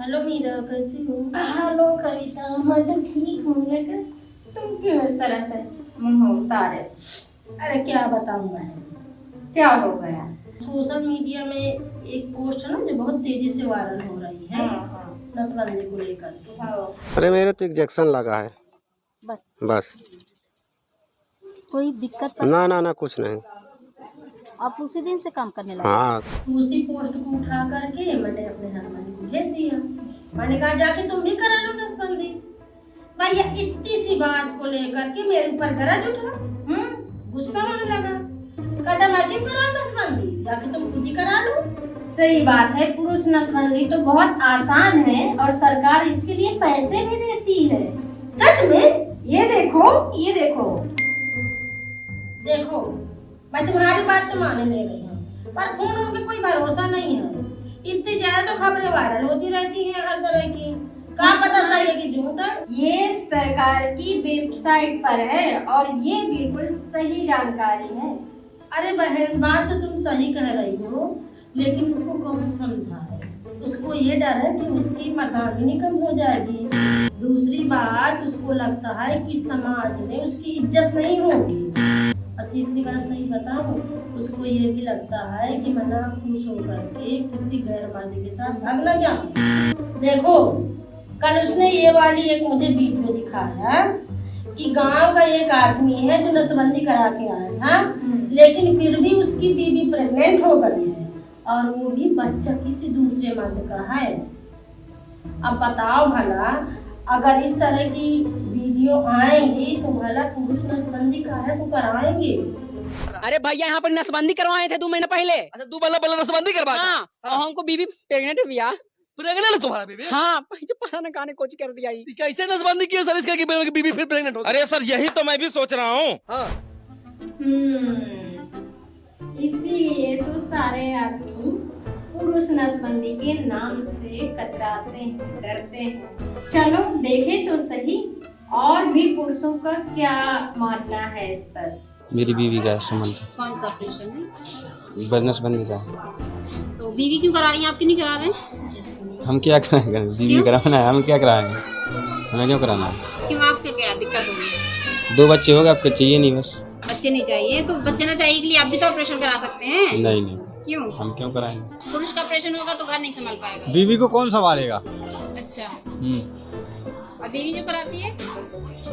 Hello Meera, कैसी हो? Hello कविता, मैं तो ठीक हूँ लेकिन तुम क्यों इस तरह से मुंह उतारे? अरे क्या बताऊं मैं। क्या हो गया? सोशल मीडिया में एक पोस्ट है ना जो बहुत तेजी से वायरल हो रही है नसबंदी को लेकर के। अरे मेरे तो इंजेक्शन लगा है बस। कोई दिक्कत ना ना ना कुछ नहीं। आप उसी दिन से काम करने लगे? हाँ उसी पोस्ट को उठा करके मैंने अपने हस्बैंड को भेज दिया। मैंने कहा जाके तुम भी करा लो नसबंदी। भैया इतनी सी बात को लेकर के मेरे ऊपर गरज उठा, गुस्सा होने लगा। कहता मैं क्यों कराऊं नसबंदी, जाके तुम खुद ही करा लो। सही बात है, पुरुष नसबंदी तो बहुत आसान है और सरकार इसके लिए पैसे भी देती है। सच में? ये देखो, ये देखो। देखो मैं तुम्हारी बात तो माने ले रही हूँ, पर फोन उनके कोई भरोसा नहीं है। इतनी ज्यादा तो खबरें वायरल होती रहती हैं हर तरह की, कहाँ पता सही है कि झूठ है। ये सरकार की वेबसाइट पर है और ये बिल्कुल सही जानकारी है। अरे बहन, बात तो तुम सही कह रही हो, लेकिन उसको कौन समझा है? उसको ये डर है कि उसकी मर्दानगी कम हो जाएगी। दूसरी बात, उसको लगता है कि समाज में उसकी इज्जत नहीं होगी। और तीसरी बात सही बताऊं, उसको ये भी लगता है कि मैं ना खुश होकर के किसी गैर मर्द के साथ भाग न जाऊं। देखो कल उसने ये वाली एक मुझे वीडियो दिखाया कि गांव का एक आदमी है जो नसबंदी करा के आया था, लेकिन फिर भी उसकी बीवी प्रेग्नेंट हो गई है और वो भी बच्चा किसी दूसरे मर्द का है। अब बताओ भला, अगर इस तरह की वीडियो आएंगी तो भला पुरुष नसबंदी का है तो कराएंगे। अरे भैया यहाँ पर नसबंदी करवाए थे 2 महीने पहले। अच्छा 2 महीना पहले नसबंदी करवा? हाँ, और हमको बीबी प्रेग्नेंट है भैया। प्रेग्नेंट है तुम्हारा बीबी? हाँ, पता न कहां कोच कर दिया। कैसे नसबंदी की सर इसका कि बीबी फिर प्रेग्नेंट हो? अरे सर यही तो मैं भी सोच रहा हूँ। हाँ। इसीलिए तो सारे आदमी पुरुष नसबंदी के नाम से कतराते हैं, डरते हैं। चलो देखें तो सही और भी पुरुषों का क्या मानना है इस पर। मेरी बीवी का संबंध कौन सा ऑपरेशन है? बिजनेसबंदी का। तो बीवी क्यों करा रही हैं, आप क्यों नहीं करा रहे? हम क्या कराएंगे? बीवी कराना है, हम क्या कराएंगे? हमें क्यों कराना है? क्यों, आपके क्या दिक्कत हो गई? 2 बच्चे हो गए, आपको चाहिए नहीं? बस बच्चे नहीं चाहिए तो बच्चे ना चाहिए के लिए आप भी तो ऑपरेशन करा सकते हैं। नहीं नहीं, क्यों? हम क्यों कराएंगे? पुरुष का ऑपरेशन होगा तो घर नहीं संभाल पाएगा। बीवी को कौन संभालेगा? अच्छा, और बीवी जो कराती है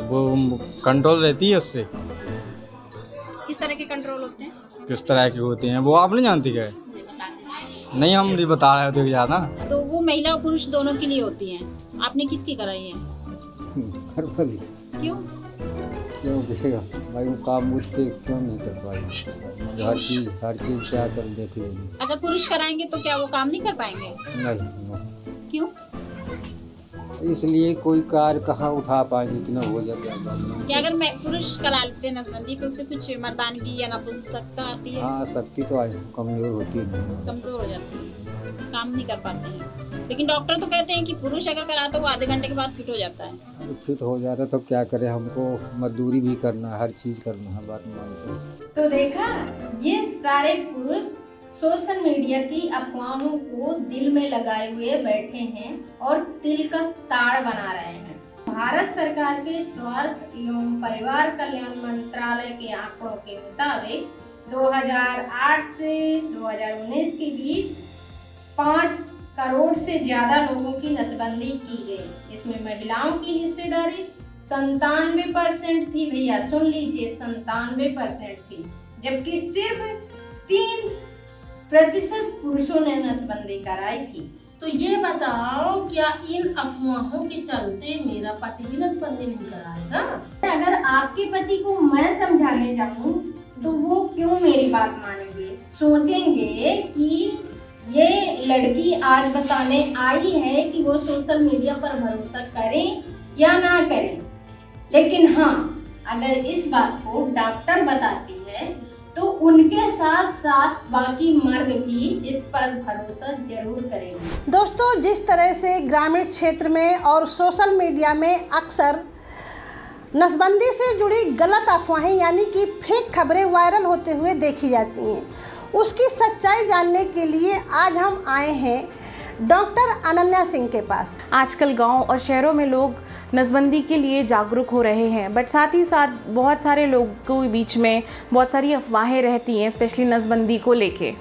वो कंट्रोल रहती है उससे। किस तरह के कंट्रोल होते हैं? किस तरह के होते हैं वो आप नहीं जानती क्या? नहीं, हम नहीं बता रहे होते ज्यादा। तो वो महिला और पुरुष दोनों के लिए होती हैं, आपने किसकी कराई है? क्यों? क्यों देखेगा भाई, वो काम मुझ के क्यों नहीं कर पाएगी? हर चीज क्या कर देख लेंगे। अगर पुरुष कराएंगे तो क्या वो काम नहीं कर पाएंगे? नहीं, क्यों? इसलिए कोई कार कहाँ उठा पाएंगे, इतना हो जाएगा। क्या अगर मैं पुरुष करा लेते नसबंदी तो उससे कुछ मर्दानगी या नपुंसकता आती है? हाँ, शक्ति तो कमजोर होती है, कमजोर हो जाती है, काम नहीं कर पाते हैं। लेकिन डॉक्टर तो कहते हैं कि पुरुष अगर करा तो वो आधे घंटे के बाद फिट हो जाता है। फिट हो जाता तो क्या करें, हमको मजदूरी भी करना है, हर चीज करना है, बात मानते हैं। तो देखा, ये सारे पुरुष सोशल मीडिया की अफवाहों को दिल में लगाए हुए बैठे हैं और तिल का ताड़ बना रहे हैं। भारत सरकार के स्वास्थ्य एवं परिवार कल्याण मंत्रालय के आंकड़ों के मुताबिक 2008 से 2019 के बीच 5 करोड़ से ज्यादा लोगों की नसबंदी की गई। इसमें महिलाओं की हिस्सेदारी 97% थी। भैया सुन लीजिए, 97% थी, जबकि सिर्फ 3% पुरुषों ने नसबंदी कराई थी। तो ये बताओ, क्या इन अफवाहों के चलते मेरा पति भी नसबंदी नहीं कराएगा? अगर आपके पति को मैं समझाने जाऊं तो वो क्यों मेरी बात मानेंगे? सोचेंगे कि ये लड़की आज बताने आई है कि वो सोशल मीडिया पर भरोसा करें या ना करें। लेकिन हाँ, अगर इस बात को डॉक्टर बताती है तो उनके साथ साथ बाकी मर्द भी इस पर भरोसा जरूर करेंगे। दोस्तों, जिस तरह से ग्रामीण क्षेत्र में और सोशल मीडिया में अक्सर नसबंदी से जुड़ी गलत अफवाहें यानी कि फेक खबरें वायरल होते हुए देखी जाती हैं, उसकी सच्चाई जानने के लिए आज हम आए हैं डॉक्टर अनन्या सिंह के पास। आजकल गांव और शहरों में लोग नसबंदी के लिए जागरूक हो रहे हैं, बट साथ ही साथ बहुत सारे लोगों के बीच में बहुत सारी अफवाहें रहती हैं, स्पेशली नसबंदी को लेके,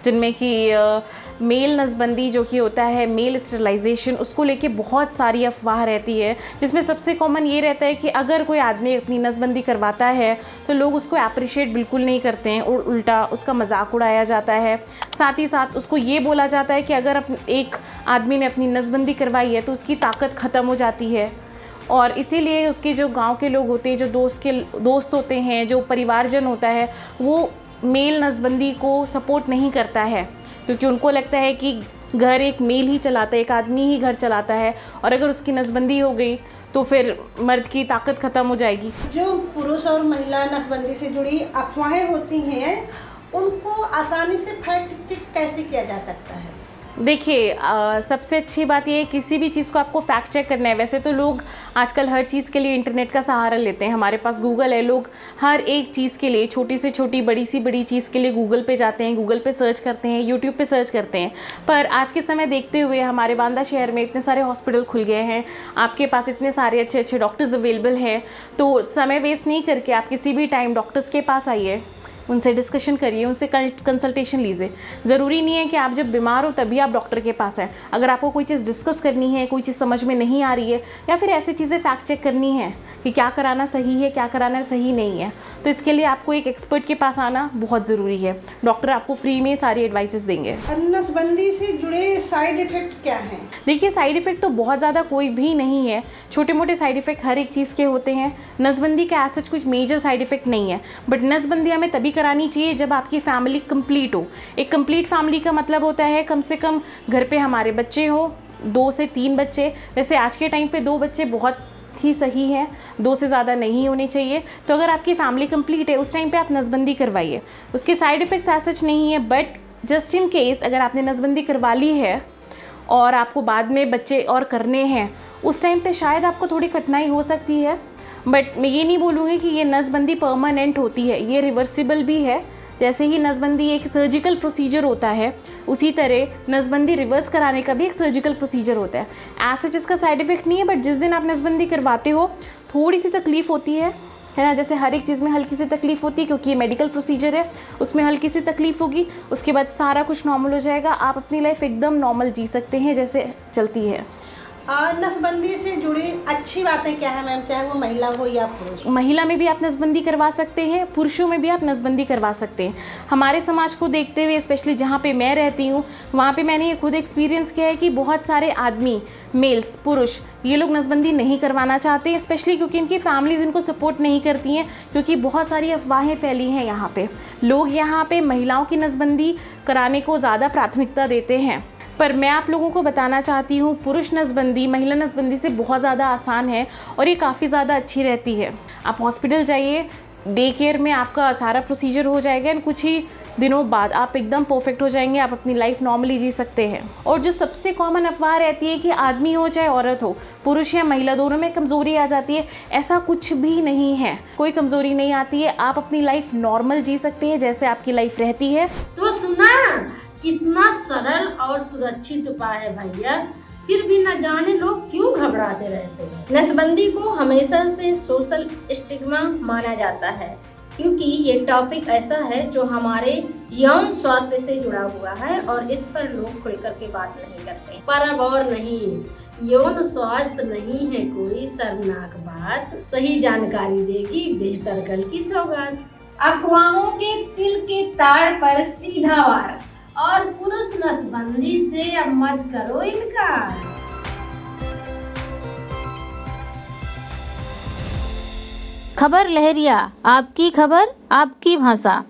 जिनमें कि मेल नसबंदी जो कि होता है मेल स्टरलाइजेशन, उसको लेके बहुत सारी अफवाह रहती है, जिसमें सबसे कॉमन ये रहता है कि अगर कोई आदमी अपनी नसबंदी करवाता है तो लोग उसको अप्रिशिएट बिल्कुल नहीं करते हैं और उल्टा उसका मजाक उड़ाया जाता है। साथ ही साथ उसको ये बोला जाता है कि अगर एक आदमी ने अपनी नसबंदी करवाई है तो उसकी ताकत ख़त्म हो जाती है, और इसीलिए उसके जो गाँव के लोग होते हैं, जो दोस्त होते हैं, जो परिवारजन होता है, वो मेल नसबंदी को सपोर्ट नहीं करता है, क्योंकि उनको लगता है कि घर एक मेल ही चलाता है, एक आदमी ही घर चलाता है, और अगर उसकी नसबंदी हो गई तो फिर मर्द की ताकत ख़त्म हो जाएगी। जो पुरुष और महिला नसबंदी से जुड़ी अफवाहें होती हैं, उनको आसानी से फैक्ट चेक कैसे किया जा सकता है? देखिए, सबसे अच्छी बात ये है, किसी भी चीज़ को आपको फैक्ट चेक करना है। वैसे तो लोग आजकल हर चीज़ के लिए इंटरनेट का सहारा लेते हैं, हमारे पास गूगल है, लोग हर एक चीज़ के लिए, छोटी से छोटी बड़ी सी बड़ी चीज़ के लिए गूगल पे जाते हैं, गूगल पे सर्च करते हैं, यूट्यूब पे सर्च करते हैं। पर आज के समय देखते हुए हमारे बांदा शहर में इतने सारे हॉस्पिटल खुल गए हैं, आपके पास इतने सारे अच्छे अच्छे डॉक्टर्स अवेलेबल हैं, तो समय वेस्ट नहीं करके आप किसी भी टाइम डॉक्टर्स के पास आइए, उनसे डिस्कशन करिए, उनसे कंसल्टेशन लीजिए। ज़रूरी नहीं है कि आप जब बीमार हो तभी आप डॉक्टर के पास आए। अगर आपको कोई चीज़ डिस्कस करनी है, कोई चीज़ समझ में नहीं आ रही है, या फिर ऐसी चीज़ें फैक्ट चेक करनी है कि क्या कराना सही है, क्या कराना सही नहीं है, तो इसके लिए आपको एक एक्सपर्ट के पास आना बहुत ज़रूरी है। डॉक्टर आपको फ्री में सारी एडवाइसेस देंगे। नसबंदी से जुड़े साइड इफ़ेक्ट क्या हैं? देखिए, साइड इफ़ेक्ट तो बहुत ज़्यादा कोई भी नहीं है, छोटे मोटे साइड इफ़ेक्ट हर एक चीज़ के होते हैं। नसबंदी का ऐसा कुछ मेजर साइड इफ़ेक्ट नहीं है, बट नसबंदी हमें तभी करानी चाहिए जब आपकी फैमिली कंप्लीट हो। एक कंप्लीट फैमिली का मतलब होता है कम से कम घर पे हमारे बच्चे हो, 2 से 3 बच्चे। वैसे आज के टाइम पे 2 बच्चे बहुत ही सही है, 2 से ज़्यादा नहीं होने चाहिए। तो अगर आपकी फैमिली कंप्लीट है, उस टाइम पे आप नसबंदी करवाइए। उसके साइड इफ़ेक्ट्स ऐसा सच नहीं है, बट जस्ट इन केस अगर आपने नसबंदी करवा ली है और आपको बाद में बच्चे और करने हैं, उस टाइम पे शायद आपको थोड़ी कठिनाई हो सकती है। बट मैं ये नहीं बोलूँगी कि ये नसबंदी परमानेंट होती है, ये रिवर्सिबल भी है। जैसे ही नसबंदी एक सर्जिकल प्रोसीजर होता है, उसी तरह नसबंदी रिवर्स कराने का भी एक सर्जिकल प्रोसीजर होता है। ऐसा जिसका साइड इफ़ेक्ट नहीं है, बट जिस दिन आप नसबंदी करवाते हो थोड़ी सी तकलीफ़ होती है ना, जैसे हर एक चीज़ में हल्की सी तकलीफ़ होती है, क्योंकि ये मेडिकल प्रोसीजर है, उसमें हल्की सी तकलीफ़ होगी, उसके बाद सारा कुछ नॉर्मल हो जाएगा। आप अपनी लाइफ एकदम नॉर्मल जी सकते हैं जैसे चलती है। नसबंदी से जुड़ी अच्छी बातें क्या है मैम, चाहे वो महिला हो या पुरुष? महिला में भी आप नसबंदी करवा सकते हैं, पुरुषों में भी आप नसबंदी करवा सकते हैं। हमारे समाज को देखते हुए, स्पेशली जहाँ पे मैं रहती हूँ, वहाँ पे मैंने ये खुद एक्सपीरियंस किया है कि बहुत सारे आदमी, मेल्स, पुरुष, ये लोग नसबंदी नहीं करवाना चाहते हैं, स्पेशली क्योंकि इनकी फैमिलीज इनको सपोर्ट नहीं करती हैं, क्योंकि बहुत सारी अफवाहें फैली हैं यहाँ पे। लोग यहाँ पे महिलाओं की नसबंदी कराने को ज़्यादा प्राथमिकता देते हैं, पर मैं आप लोगों को बताना चाहती हूँ, पुरुष नसबंदी महिला नसबंदी से बहुत ज़्यादा आसान है और ये काफ़ी ज़्यादा अच्छी रहती है। आप हॉस्पिटल जाइए, डे केयर में आपका सारा प्रोसीजर हो जाएगा, और कुछ ही दिनों बाद आप एकदम परफेक्ट हो जाएंगे, आप अपनी लाइफ नॉर्मली जी सकते हैं। और जो सबसे कॉमन अफवाह रहती है कि आदमी हो चाहे औरत हो, पुरुष या महिला, दोनों में कमज़ोरी आ जाती है, ऐसा कुछ भी नहीं है, कोई कमज़ोरी नहीं आती है। आप अपनी लाइफ नॉर्मल जी सकते हैं जैसे आपकी लाइफ रहती है। तो सुना कितना सरल और सुरक्षित उपाय है भैया, फिर भी न जाने लोग क्यों घबराते रहते हैं। नसबंदी को हमेशा से सोशल स्टिग्मा माना जाता है, क्योंकि ये टॉपिक ऐसा है जो हमारे यौन स्वास्थ्य से जुड़ा हुआ है और इस पर लोग खुलकर के बात नहीं करते। पर अब और नहीं, यौन स्वास्थ्य नहीं है कोई शर्मनाक बात, सही जानकारी देगी बेहतर कल की सौगात। अफवाहों के तिल के ताड़ पर सीधा वार, और पुरुष नसबंदी से अब मत करो इनकार। खबर लहरिया, आपकी खबर आपकी भाषा।